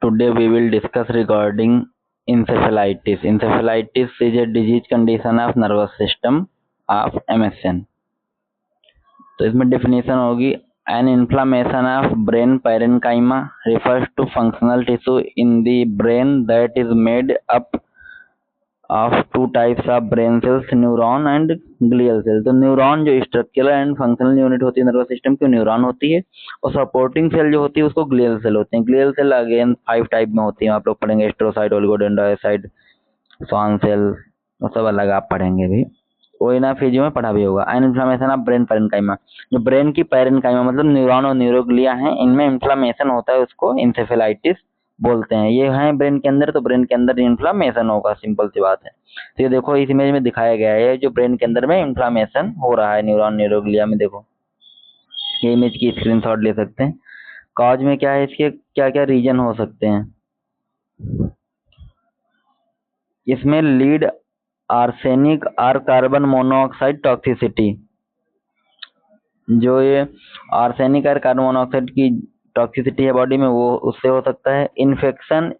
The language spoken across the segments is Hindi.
Today we will discuss regarding encephalitis. Encephalitis is a disease condition of nervous system of MSN. तो इसमें डेफिनेशन होगी an inflammation of brain parenchyma refers to functional tissue in the brain that is made up of two types of brain cells, neuron and glial cell. तो न्यूरॉन जो स्ट्रक्चरल एंड फंक्शनल यूनिट होती है नर्वस सिस्टम की न्यूरॉन होती है, और सपोर्टिंग सेल जो होती है उसको ग्लियल सेल होते हैं। ग्लियल सेल अगेन 5 टाइप में होती है, आप लोग पढ़ेंगे एस्ट्रोसाइट, ओलिगोडेंड्रोसाइट, स्वान सेल, वो सब अलग आप पढ़ेंगे भी, वो ना फिजियो में पढ़ा भी होगा। And inflammation of brain parenchyma, जो ब्रेन की पैरेन्काइमा मतलब न्यूरॉन और न्यूरोग्लिया है, इनमें इन्फ्लामेशन होता है, उसको इंसेफेलाइटिस बोलते हैं। ये है ब्रेन के अंदर, तो ब्रेन के अंदर इन्फ्लामेशन होगा, सिंपल सी बात है। तो ये देखो इस इमेज में दिखाया गया है जो ब्रेन के अंदर में इन्फ्लामेशन हो रहा है न्यूरॉन न्यूरोग्लिया में। देखो ये इमेज की स्क्रीनशॉट ले सकते हैं। कॉज में क्या है, इसके क्या क्या रीजन हो सकते हैं। इसमें लीड, आर्सेनिक और कार्बन मोनोऑक्साइड टॉक्सिसिटी, जो ये आर्सेनिक और कार्बन मोनोऑक्साइड की टॉक्सिसिटी है बॉडी में, वो उससे हो सकता है। Infection,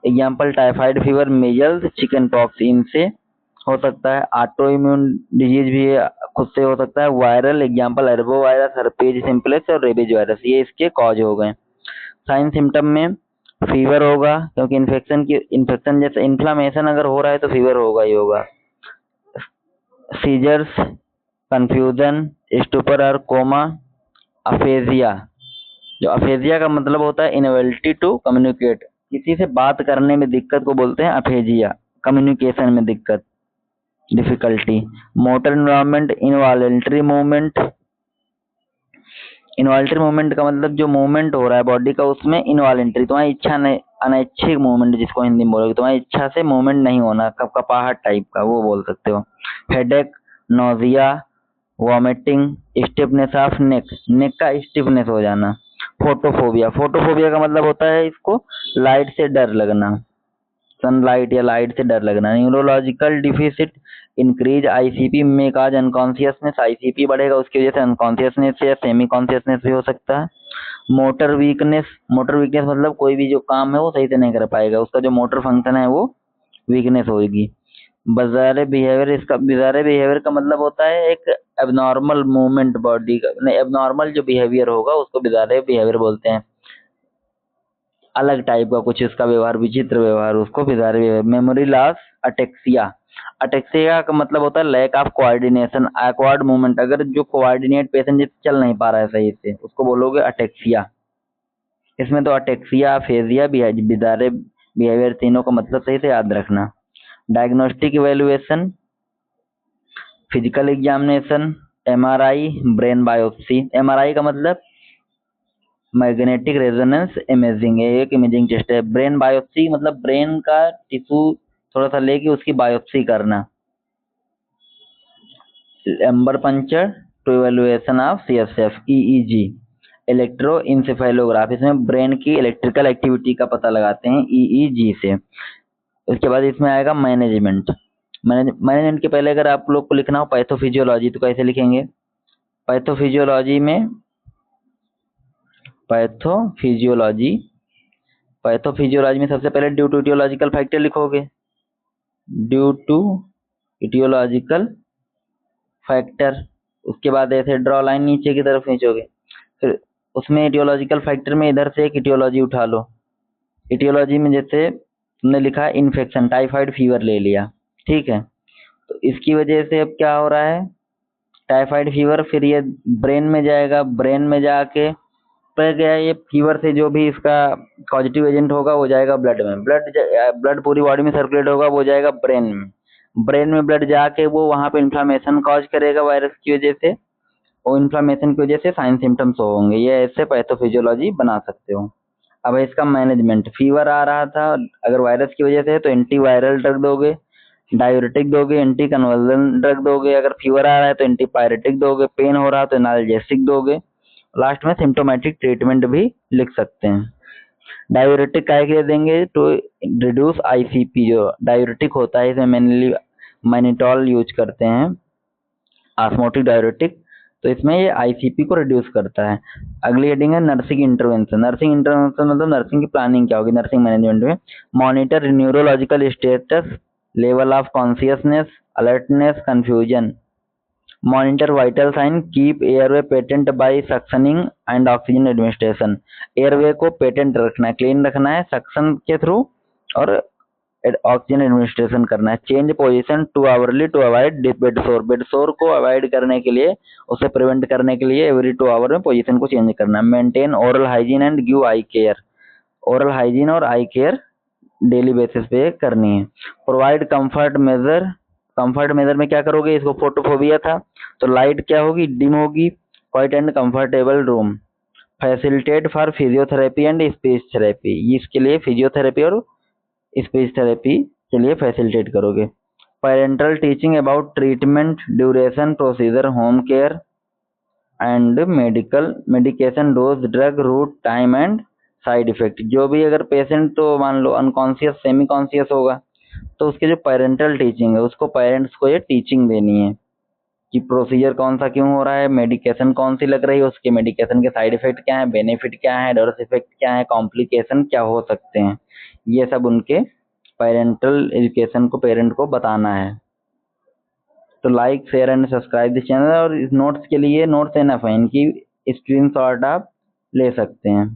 example typhoid fever, measles, chicken pox, इनसे हो सकता है। ऑटो इम्यून डिजीज भी खुद से हो सकता है। Viral, example arbovirus, herpes simplex और रेबीज वायरस, ये इसके कॉज हो गए। साइन सिम्टम में फीवर होगा, क्योंकि इन्फेक्शन जैसे इन्फ्लामेशन अगर हो रहा है तो फीवर होगा ही होगा। सीजर्स, कंफ्यूजन, स्टूपर और कोमा। अफेजिया, जो अफेजिया का मतलब होता है इनएबिलिटी टू कम्युनिकेट, किसी से बात करने में दिक्कत को बोलते हैं अफेजिया, कम्युनिकेशन में दिक्कत, difficulty. Motor environment, involuntary movement. Involuntary movement का मतलब जो मूवमेंट हो रहा है बॉडी का उसमें इनवॉलेंटरी, तुम्हारी इच्छा नहीं, अनैच्छिक मूवमेंट जिसको हिंदी में बोलोगे, तुम्हारी इच्छा से मूवमेंट नहीं होना, कपकपाहट टाइप का, वो बोल सकते हो। Headache, nausea, vomiting, stiffness of neck, neck का स्टिफनेस हो जाना। फोटोफोबिया, फोटोफोबिया का मतलब होता है इसको लाइट से डर लगना, सनलाइट या लाइट से डर लगना। न्यूरोलॉजिकल डिफिसिट, इंक्रीज आईसीपी में काज अनकॉन्शियसनेस, आईसीपी बढ़ेगा उसकी वजह से अनकॉन्शियसनेस या सेमी कॉन्शियसनेस भी हो सकता है। मोटर वीकनेस, मोटर वीकनेस मतलब कोई भी जो काम है वो सही से नहीं कर पाएगा, उसका जो मोटर फंक्शन है वो वीकनेस होगी। बजारे बिहेवियर, इसका बिजारे बिहेवियर का मतलब होता है एक एबनॉर्मल मूवमेंट बॉडी का, नहीं एबनॉर्मल जो बिहेवियर होगा उसको बिजारे बिहेवियर बोलते हैं, अलग टाइप का कुछ इसका व्यवहार, विचित्र व्यवहार, उसको bizarre behaviour. Memory loss, ataxia, ataxia का मतलब होता है lack of coordination, awkward movement, अगर जो कोऑर्डिनेट पेशेंट चल नहीं पा रहा है सही से उसको बोलोगे अटेक्सिया। इसमें तो अटेक्सिया, फेजिया, बिजारे बिहेवियर तीनों का मतलब सही से याद रखना। Diagnostic evaluation, physical examination, MRI, brain biopsy. MRI का मतलब मैग्नेटिक रेजोनेंस इमेजिंग, ये एक इमेजिंग टेस्ट है। ब्रेन बायोप्सी मतलब ब्रेन का टिश्यू थोड़ा सा लेके उसकी बायोप्सी करना। Lumbar puncture to evaluation of CSF, EEG. Electroencephalograph, इसमें ब्रेन की इलेक्ट्रिकल एक्टिविटी का पता लगाते हैं ईईजी से। उसके बाद इसमें आएगा मैनेजमेंट। मैनेजमेंट के पहले अगर आप लोग को लिखना हो पैथोफिजियोलॉजी, तो कैसे लिखेंगे। पैथोफिजियोलॉजी में पैथोफिजियोलॉजी में सबसे पहले ड्यू टू इटियोलॉजिकल फैक्टर लिखोगे, ड्यू टू इटियोलॉजिकल फैक्टर। उसके बाद ऐसे ड्रॉ लाइन नीचे की तरफ खींचोगे, फिर उसमें इटियोलॉजिकल फैक्टर में इधर से एक इटियोलॉजी उठा लो। इटियोलॉजी में जैसे तुमने लिखा इन्फेक्शन, टाइफाइड फीवर ले लिया, ठीक है, तो इसकी वजह से अब क्या हो रहा है, टाइफाइड फीवर, फिर ये ब्रेन में जाएगा, ब्रेन में जाके पर गया ये फीवर से जो भी इसका पॉजिटिव एजेंट होगा वो जाएगा ब्लड में, ब्लड पूरी बॉडी में सर्कुलेट होगा, वो जाएगा ब्रेन में, ब्रेन में ब्लड जाके वो वहां पे इन्फ्लामेशन कॉज करेगा वायरस की वजह से, वो इन्फ्लामेशन की वजह से साइन सिम्टम्स होंगे। ये ऐसे पैथोफिजियोलॉजी बना सकते हो। अब इसका मैनेजमेंट, फीवर आ रहा था अगर वायरस की वजह से तो एंटीवायरल ड्रग दोगे, डायूरेटिक दोगे, एंटी कन्वर्जन ड्रग दोगे, अगर फीवर आ रहा है तो एंटीपायरेटिक दोगे, पेन हो रहा है तो एनाल्जेसिक दोगे, लास्ट में सिम्टोमेटिक ट्रीटमेंट भी लिख सकते हैं। डायूरेटिक काय के लिए देंगे, टू रिड्यूस आईसीपी, जो डायूरेटिक होता है इसमें मेनली मैनिटॉल यूज करते हैं, ऑस्मोटिक डायूरेटिक, तो इसमें ये आईसीपी को रिड्यूस करता है। अगली हेडिंग है नर्सिंग इंटरवेंशन। नर्सिंग इंटरवेंशन मतलब नर्सिंग की प्लानिंग क्या होगी नर्सिंग मैनेजमेंट में। Monitor neurological status, level of consciousness, alertness, confusion. Monitor vital sign, keep airway patent by suctioning and oxygen administration. Airway को पेटेंट रखना है, क्लीन रखना है सक्शन के थ्रू और ऑक्सीजन एडमिनिस्ट्रेशन करना है। Change position two hourly to avoid bed sore. Bed sore को अवॉइड करने के लिए, उसे प्रिवेंट करने के लिए एवरी 2 आवर में पोजीशन को चेंज करना है। Maintain oral hygiene and give eye care. Oral hygiene और आई केयर डेली बेसिस पे करनी है। Provide comfort measure. Comfort measure में क्या करोगे, इसको फोटोफोबिया था तो लाइट क्या होगी, डिम होगी। Quiet and comfortable room. Facilitate for physiotherapy and speech therapy. इसके लिए फिजियोथेरेपी और स्पीच थेरेपी के लिए फैसिलिटेट करोगे। Parental teaching about treatment duration procedure home care and medication dose drug route time and side effect. जो भी अगर पेशेंट तो मान लो अनकॉन्शियस सेमी कॉन्शियस होगा तो उसके जो पेरेंटल टीचिंग है उसको पेरेंट्स को ये टीचिंग देनी है कि प्रोसीजर कौन सा क्यों हो रहा है, मेडिकेशन कौन सी लग रही है, उसके मेडिकेशन के साइड इफेक्ट क्या है, बेनिफिट क्या है, एडवर्स इफेक्ट क्या है, कॉम्प्लिकेशन क्या हो सकते हैं। ये सब उनके पेरेंटल एजुकेशन को पेरेंट को बताना है। तो like share and subscribe this channel. और इस नोट्स के लिए नोट्स एनफ है, इनकी स्क्रीनशॉट आप ले सकते हैं।